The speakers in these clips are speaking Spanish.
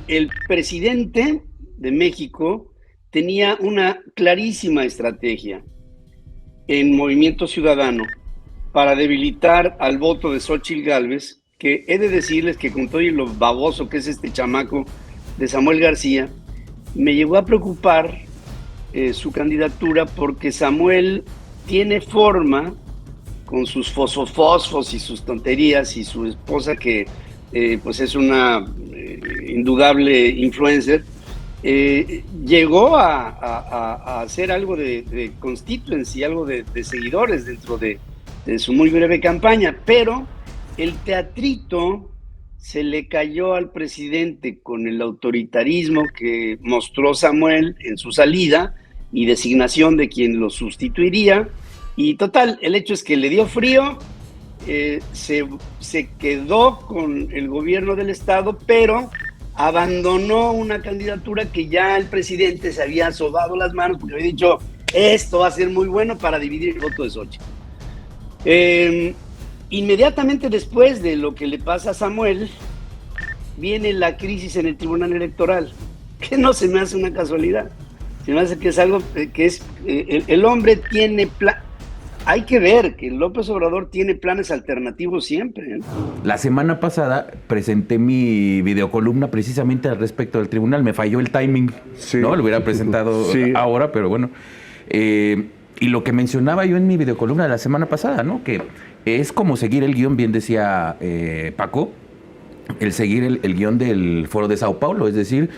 el presidente de México tenía una clarísima estrategia en Movimiento Ciudadano para debilitar al voto de Xóchitl Gálvez, que he de decirles que con todo y lo baboso que es este chamaco de Samuel García, me llegó a preocupar su candidatura porque Samuel tiene forma, con sus fosfofosfos y sus tonterías, y su esposa que pues es una indudable influencer, llegó a hacer algo de constituency, algo de seguidores dentro de su muy breve campaña, pero el teatrito se le cayó al presidente con el autoritarismo que mostró Samuel en su salida y designación de quien lo sustituiría. Y total, el hecho es que le dio frío, se quedó con el gobierno del estado, pero abandonó una candidatura que ya el presidente se había sobado las manos porque había dicho, esto va a ser muy bueno para dividir el voto de Xochitl. Inmediatamente después de lo que le pasa a Samuel, viene la crisis en el Tribunal Electoral, que no se me hace una casualidad, se me hace que es algo que es, el hombre tiene hay que ver que López Obrador tiene planes alternativos siempre, ¿eh? La semana pasada presenté mi videocolumna precisamente al respecto del tribunal. Me falló el timing, sí. ¿No? Lo hubiera presentado sí. Ahora, pero bueno. Y lo que mencionaba yo en mi videocolumna de la semana pasada, ¿no? Que es como seguir el guión, bien decía Paco, el seguir el guión del Foro de Sao Paulo, es decir,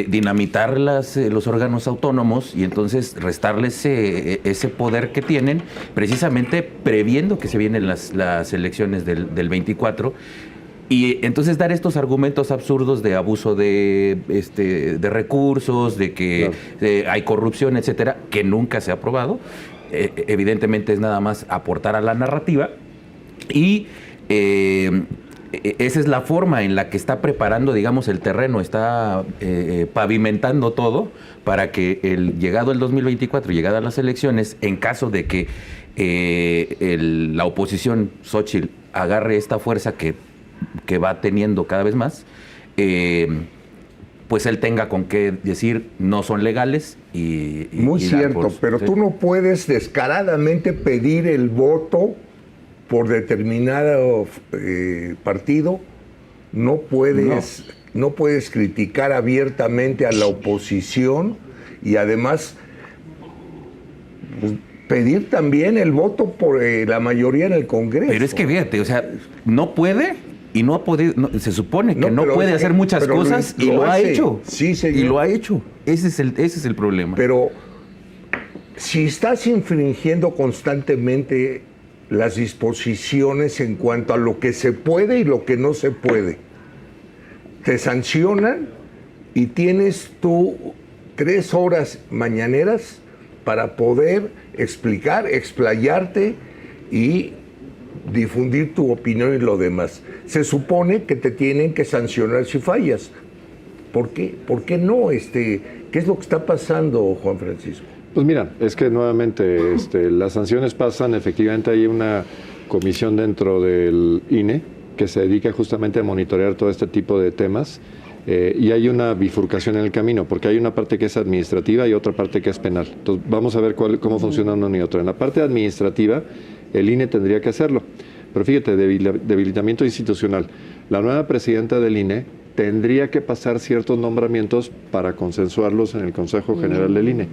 dinamitar los órganos autónomos y entonces restarles ese poder que tienen, precisamente previendo que se vienen las elecciones del 24, y entonces dar estos argumentos absurdos de abuso de recursos, de que claro, hay corrupción, etcétera, que nunca se ha probado. Evidentemente es nada más aportar a la narrativa y esa es la forma en la que está preparando, digamos, el terreno, está pavimentando todo para que llegado el 2024, llegadas las elecciones, en caso de que la oposición, Xóchitl, agarre esta fuerza que va teniendo cada vez más, pues él tenga con qué decir no son legales Muy cierto, pero ¿sí? Tú no puedes descaradamente pedir el voto por determinado partido, no puedes criticar abiertamente a la oposición y además pues, pedir también el voto por la mayoría en el Congreso. Pero es que fíjate, o sea, no puede y no ha podido, se supone que no puede hacer muchas cosas y lo ha hecho. Sí, señor. Y lo ha hecho. Ese es el problema. Pero si estás infringiendo constantemente las disposiciones en cuanto a lo que se puede y lo que no se puede, te sancionan y tienes tú 3 horas mañaneras para poder explicar, explayarte y difundir tu opinión y lo demás. Se supone que te tienen que sancionar si fallas. ¿Por qué? ¿Por qué no? ¿Qué es lo que está pasando, Juan Francisco? Pues mira, es que nuevamente las sanciones pasan, efectivamente hay una comisión dentro del INE que se dedica justamente a monitorear todo este tipo de temas y hay una bifurcación en el camino, porque hay una parte que es administrativa y otra parte que es penal. Entonces vamos a ver cómo funciona uno y otro. En la parte administrativa, el INE tendría que hacerlo, pero fíjate, debilitamiento institucional. La nueva presidenta del INE tendría que pasar ciertos nombramientos para consensuarlos en el Consejo General del INE.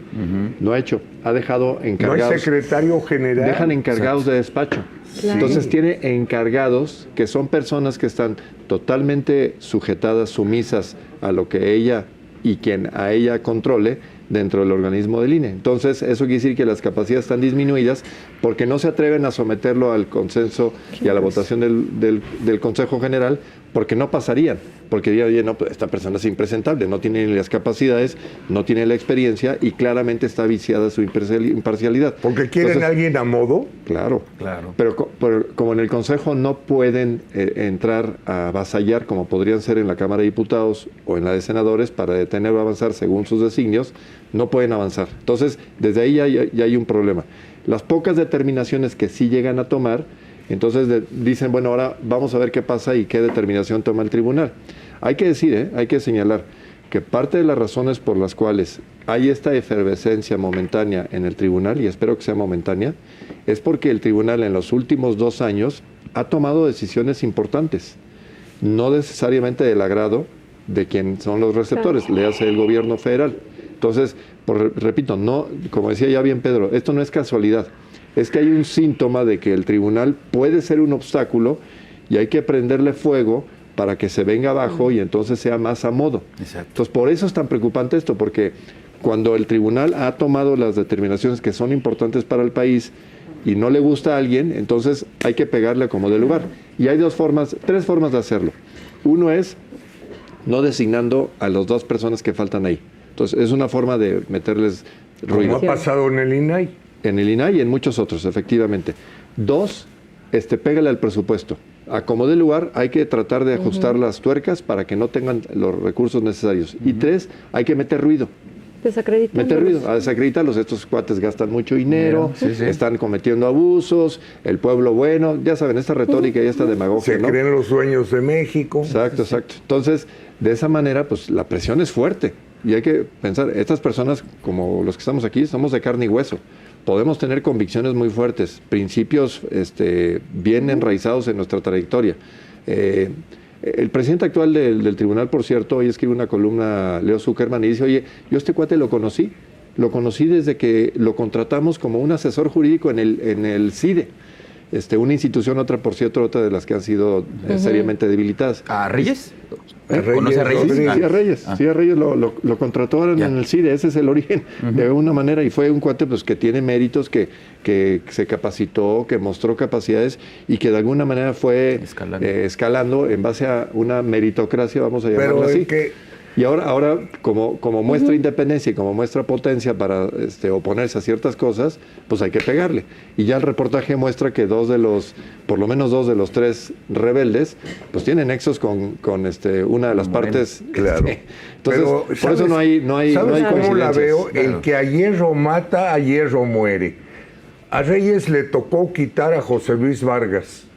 No ha hecho, ha dejado encargados. No hay secretario general. Dejan encargados de despacho. Claro. Entonces tiene encargados que son personas que están totalmente sujetadas, sumisas a lo que ella y quien a ella controle dentro del organismo del INE. Entonces, eso quiere decir que las capacidades están disminuidas porque no se atreven a someterlo al consenso y a la votación del Consejo General, porque no pasarían, porque dirían, oye, no, pues esta persona es impresentable, no tiene ni las capacidades, no tiene la experiencia y claramente está viciada su imparcialidad. ¿Porque quieren a alguien a modo? Claro. Pero como en el Consejo no pueden entrar a avasallar, como podrían ser en la Cámara de Diputados o en la de Senadores, para detener o avanzar según sus designios, no pueden avanzar. Entonces, desde ahí ya hay un problema. Las pocas determinaciones que sí llegan a tomar, entonces dicen, bueno, ahora vamos a ver qué pasa y qué determinación toma el tribunal. Hay que decir, hay que señalar que parte de las razones por las cuales hay esta efervescencia momentánea en el tribunal, y espero que sea momentánea, es porque el tribunal en los últimos 2 años ha tomado decisiones importantes, no necesariamente del agrado de quien son los receptores, le hace el gobierno federal. Entonces, repito, no, como decía ya bien Pedro, esto no es casualidad, es que hay un síntoma de que el tribunal puede ser un obstáculo y hay que prenderle fuego para que se venga abajo y entonces sea más a modo. Exacto. Entonces, por eso es tan preocupante esto, porque cuando el tribunal ha tomado las determinaciones que son importantes para el país y no le gusta a alguien, entonces hay que pegarle como de lugar. Y hay 3 formas de hacerlo. Uno es no designando a las 2 personas que faltan ahí. Entonces, es una forma de meterles ruido. Como ha pasado en el INAI. En el INAI y en muchos otros, efectivamente. 2, pégale al presupuesto. A como de lugar, hay que tratar de ajustar las tuercas para que no tengan los recursos necesarios. Y 3, hay que meter ruido. Meter ruido, a desacreditarlos. Estos cuates gastan mucho dinero, están cometiendo abusos, el pueblo bueno, ya saben, esta retórica y esta demagogia, Se creen los dueños de México. Exacto, exacto. Entonces, de esa manera, pues la presión es fuerte. Y hay que pensar, estas personas, como los que estamos aquí, somos de carne y hueso. Podemos tener convicciones muy fuertes, principios bien enraizados en nuestra trayectoria. El presidente actual del tribunal, por cierto, hoy escribe una columna, Leo Zuckerman, y dice, oye, yo este cuate lo conocí desde que lo contratamos como un asesor jurídico en el CIDE. Una institución, por cierto, otra de las que han sido seriamente debilitadas. ¿A Reyes? ¿Conoce a Reyes? Sí, a Reyes lo contrató en el CIDE, ese es el origen, de alguna manera, y fue un cuate pues, que tiene méritos, que se capacitó, que mostró capacidades y que de alguna manera fue escalando en base a una meritocracia, vamos a llamarla así. Y ahora como muestra independencia y como muestra potencia para oponerse a ciertas cosas, pues hay que pegarle. Y ya el reportaje muestra que por lo menos 2 de los 3 rebeldes, pues tienen nexos con una de las partes. Claro. Entonces, por eso no hay ¿sabes cómo la veo? Claro. El que a hierro mata, a hierro muere. A Reyes le tocó quitar a José Luis Vargas.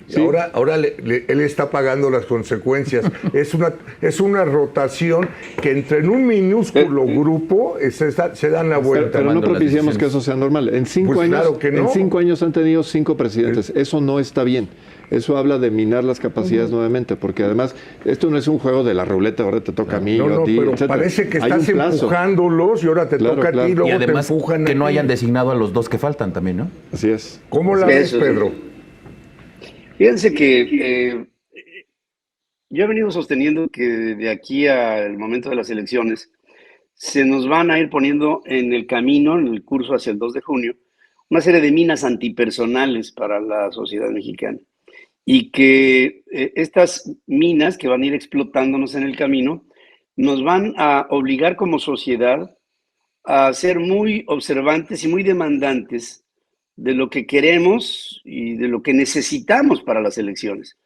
Sí. Ahora él está pagando las consecuencias. Es una rotación que en un minúsculo grupo se dan la vuelta. Pero no propiciemos que eso sea normal. En 5 años, claro que no. En 5 años han tenido 5 presidentes. Eso no está bien. Eso habla de minar las capacidades nuevamente, porque además esto no es un juego de la ruleta, ahora te toca a mí, a ti, pero etcétera. parece que estás empujándolos y ahora te toca a ti, luego y además, te empujan que no hayan designado a los 2 que faltan también, ¿no? Así es. ¿Cómo la ves, Pedro? Fíjense que yo he venido sosteniendo que de aquí al momento de las elecciones se nos van a ir poniendo en el camino, en el curso hacia el 2 de junio, una serie de minas antipersonales para la sociedad mexicana. Y que estas minas que van a ir explotándonos en el camino nos van a obligar como sociedad a ser muy observantes y muy demandantes de lo que queremos y de lo que necesitamos para las elecciones.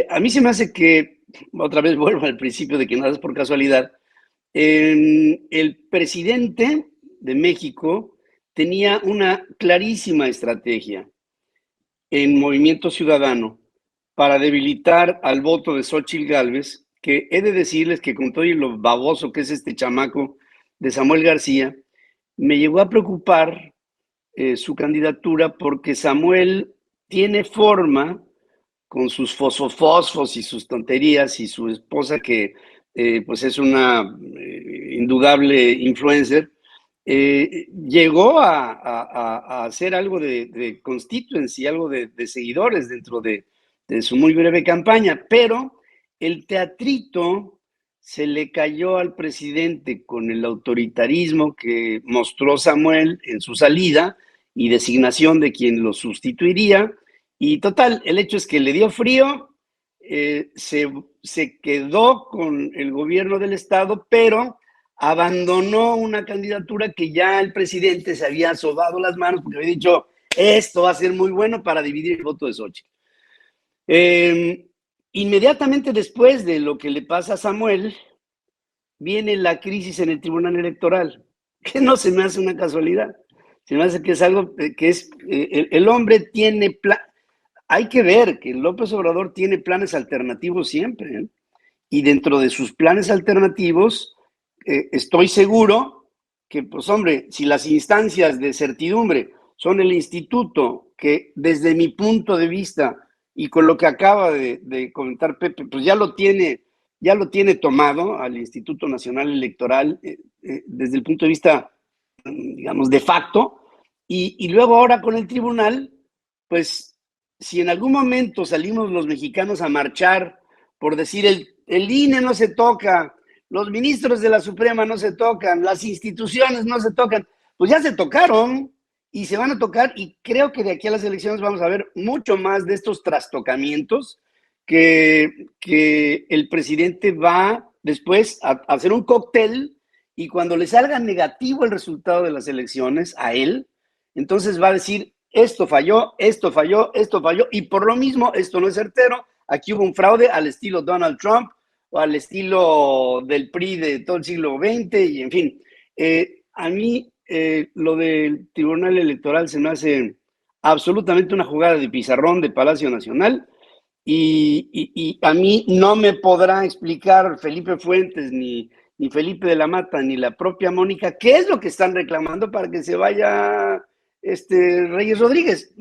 A mí se me hace que, otra vez vuelvo al principio de que nada es por casualidad, el presidente de México tenía una clarísima estrategia en Movimiento Ciudadano para debilitar al voto de Xóchitl Gálvez, que he de decirles que con todo y lo baboso que es este chamaco de Samuel García, me llegó a preocupar su candidatura porque Samuel tiene forma, con sus fosfos y sus tonterías, y su esposa que pues es una indudable influencer, llegó a hacer algo de constituency, algo de seguidores dentro de su muy breve campaña, pero el teatrito se le cayó al presidente con el autoritarismo que mostró Samuel en su salida y designación de quien lo sustituiría. Y total, el hecho es que le dio frío, se quedó con el gobierno del estado, pero abandonó una candidatura que ya el presidente se había sobado las manos porque había dicho, esto va a ser muy bueno para dividir el voto de Xóchitl. Inmediatamente después de lo que le pasa a Samuel, viene la crisis en el Tribunal Electoral, que no se me hace una casualidad, se me hace que es algo que es, el hombre tiene hay que ver que López Obrador tiene planes alternativos siempre, ¿eh? Y dentro de sus planes alternativos, estoy seguro que, pues hombre, si las instancias de certidumbre son el instituto que desde mi punto de vista y con lo que acaba de comentar Pepe, pues ya lo tiene tomado al Instituto Nacional Electoral desde el punto de vista, digamos, de facto, y luego ahora con el tribunal, pues si en algún momento salimos los mexicanos a marchar por decir el INE no se toca, los ministros de la Suprema no se tocan, las instituciones no se tocan, pues ya se tocaron y se van a tocar, y creo que de aquí a las elecciones vamos a ver mucho más de estos trastocamientos que el presidente va después a hacer un cóctel, y cuando le salga negativo el resultado de las elecciones a él, entonces va a decir, esto falló, esto falló, esto falló, y por lo mismo esto no es certero, aquí hubo un fraude al estilo Donald Trump o al estilo del PRI de todo el siglo XX, y en fin, a mí lo del Tribunal Electoral se me hace absolutamente una jugada de pizarrón de Palacio Nacional, y a mí no me podrá explicar Felipe Fuentes, ni Felipe de la Mata, ni la propia Mónica, qué es lo que están reclamando para que se vaya Reyes Rodríguez.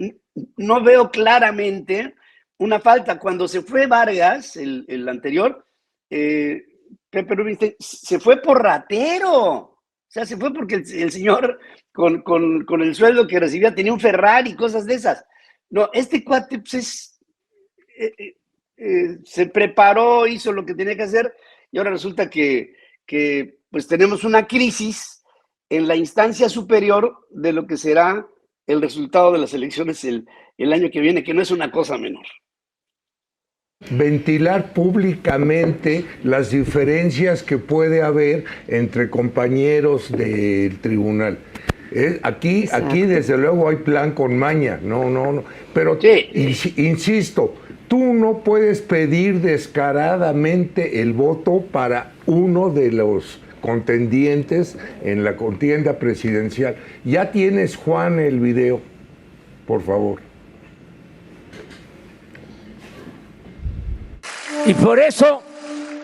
No veo claramente una falta. Cuando se fue Vargas, el anterior, Pepe Rubin se fue por ratero. O sea, se fue porque el señor con el sueldo que recibía tenía un Ferrari y cosas de esas. No, este cuate pues se preparó, hizo lo que tenía que hacer, y ahora resulta que pues tenemos una crisis en la instancia superior de lo que será el resultado de las elecciones el año que viene, que no es una cosa menor. Ventilar públicamente las diferencias que puede haber entre compañeros del tribunal. Aquí desde luego hay plan con maña, no. Pero sí. Insisto, tú no puedes pedir descaradamente el voto para uno de los contendientes en la contienda presidencial. Ya tienes, Juan, el video, por favor. Y por eso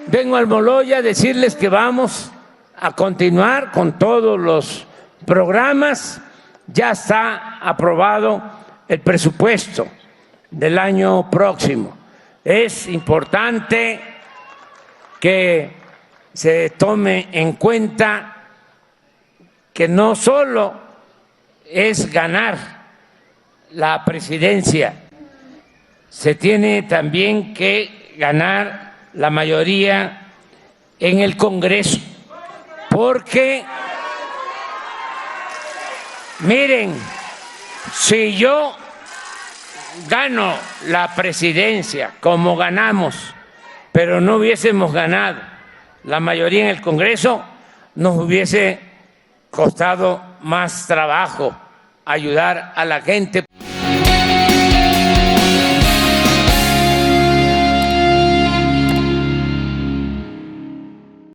vengo al Moloya a decirles que vamos a continuar con todos los programas. Ya está aprobado el presupuesto del año próximo. Es importante que se tome en cuenta que no solo es ganar la presidencia, se tiene también que ganar la mayoría en el Congreso, porque miren, si yo gano la presidencia como ganamos, pero no hubiésemos ganado la mayoría en el Congreso, nos hubiese costado más trabajo ayudar a la gente.